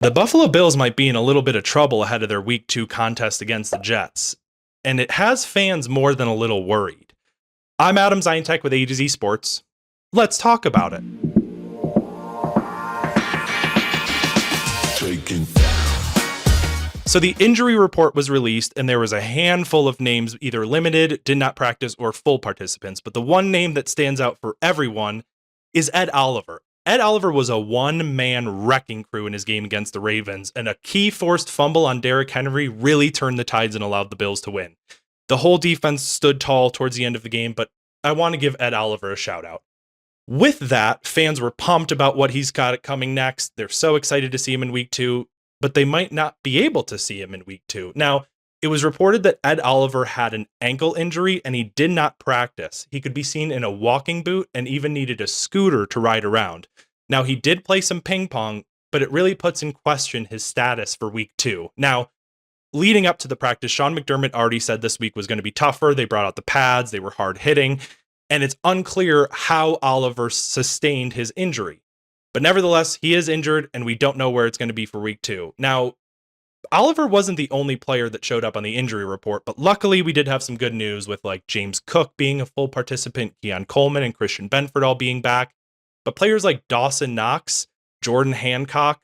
The Buffalo Bills might be in a little bit of trouble ahead of their Week 2 contest against the Jets, and it has fans more than a little worried. I'm Adam Zientek with A to Z Sports. Let's talk about it. So the injury report was released, and there was a handful of names either limited, did not practice, or full participants. But the one name that stands out for everyone is Ed Oliver. Ed Oliver was a one-man wrecking crew in his game against the Ravens, and a key forced fumble on Derrick Henry really turned the tides and allowed the Bills to win. The whole defense stood tall towards the end of the game, but I want to give Ed Oliver a shout out. With that, fans were pumped about what he's got coming next. They're so excited to see him in Week 2, but they might not be able to see him in Week 2. Now, it was reported that Ed Oliver had an ankle injury and he did not practice. He could be seen in a walking boot and even needed a scooter to ride around. Now, he did play some ping pong, but it really puts in question his status for Week 2. Now, leading up to the practice, Sean McDermott already said this week was going to be tougher. They brought out the pads, they were hard hitting, and it's unclear how Oliver sustained his injury. But nevertheless, he is injured, and we don't know where it's going to be for Week 2. Now, Oliver wasn't the only player that showed up on the injury report, but luckily we did have some good news with like James Cook being a full participant, Keon Coleman and Christian Benford all being back. But players like Dawson Knox, Jordan Hancock,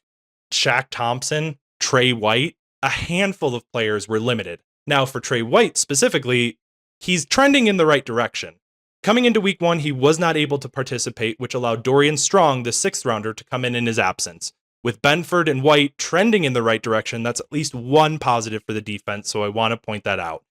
Shaq Thompson, Trey White, a handful of players were limited. Now for Trey White specifically, he's trending in the right direction. Coming into Week 1, he was not able to participate, which allowed Dorian Strong, the 6th rounder, to come in his absence. With Benford and White trending in the right direction, that's at least one positive for the defense, so I want to point that out.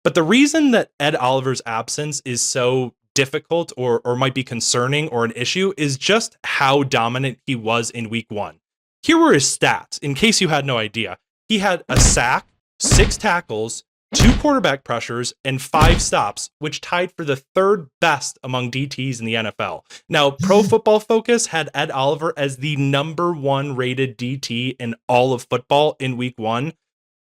But the reason that Ed Oliver's absence is so difficult or might be concerning or an issue is just how dominant he was in Week 1. Here were his stats, in case you had no idea. He had a sack, 6 tackles, 2 quarterback pressures, and 5 stops, which tied for the 3rd best among DTs in the NFL. Now, Pro Football Focus had Ed Oliver as the number 1 rated DT in all of football in Week 1.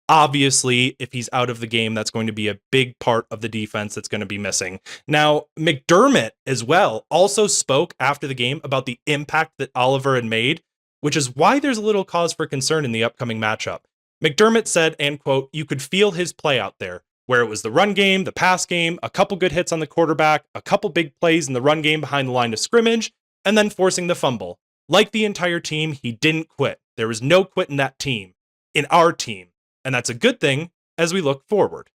Obviously, if he's out of the game, that's going to be a big part of the defense that's going to be missing. Now, McDermott as well also spoke after the game about the impact that Oliver had made, which is why there's a little cause for concern in the upcoming matchup. McDermott said, and quote, "You could feel his play out there, where it was the run game, the pass game, a couple good hits on the quarterback, a couple big plays in the run game behind the line of scrimmage, and then forcing the fumble. Like the entire team, he didn't quit. There was no quit in that team, in our team, and that's a good thing as we look forward."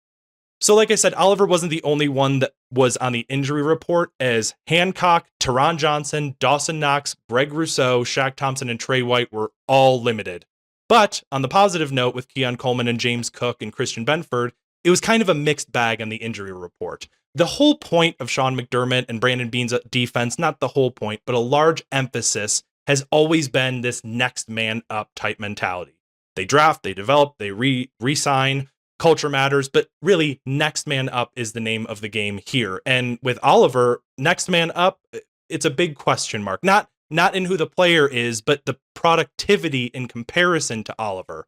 So like I said, Oliver wasn't the only one that was on the injury report, as Hancock, Teron Johnson, Dawson Knox, Greg Rousseau, Shaq Thompson, and Trey White were all limited. But on the positive note, with Keon Coleman and James Cook and Christian Benford, it was kind of a mixed bag on the injury report. The whole point of Sean McDermott and Brandon Beane's defense, not the whole point, but a large emphasis, has always been this next man up type mentality. They draft, they develop, they re-sign, culture matters, but really next man up is the name of the game here. And with Oliver, next man up, it's a big question mark. Not in who the player is, but the productivity in comparison to Oliver.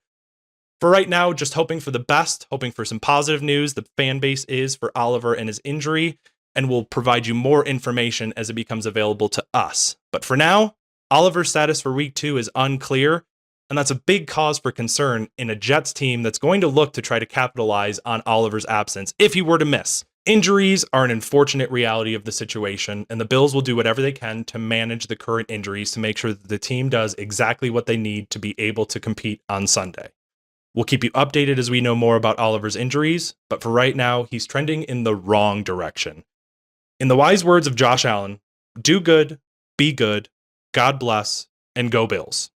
For right now, just hoping for the best, hoping for some positive news. The fan base is for Oliver and his injury, and we'll provide you more information as it becomes available to us. But for now, Oliver's status for Week 2 is unclear, and that's a big cause for concern in a Jets team that's going to look to try to capitalize on Oliver's absence if he were to miss. Injuries are an unfortunate reality of the situation, and the Bills will do whatever they can to manage the current injuries to make sure that the team does exactly what they need to be able to compete on Sunday. We'll keep you updated as we know more about Oliver's injuries, but for right now, he's trending in the wrong direction. In the wise words of Josh Allen, do good, be good, God bless, and go Bills.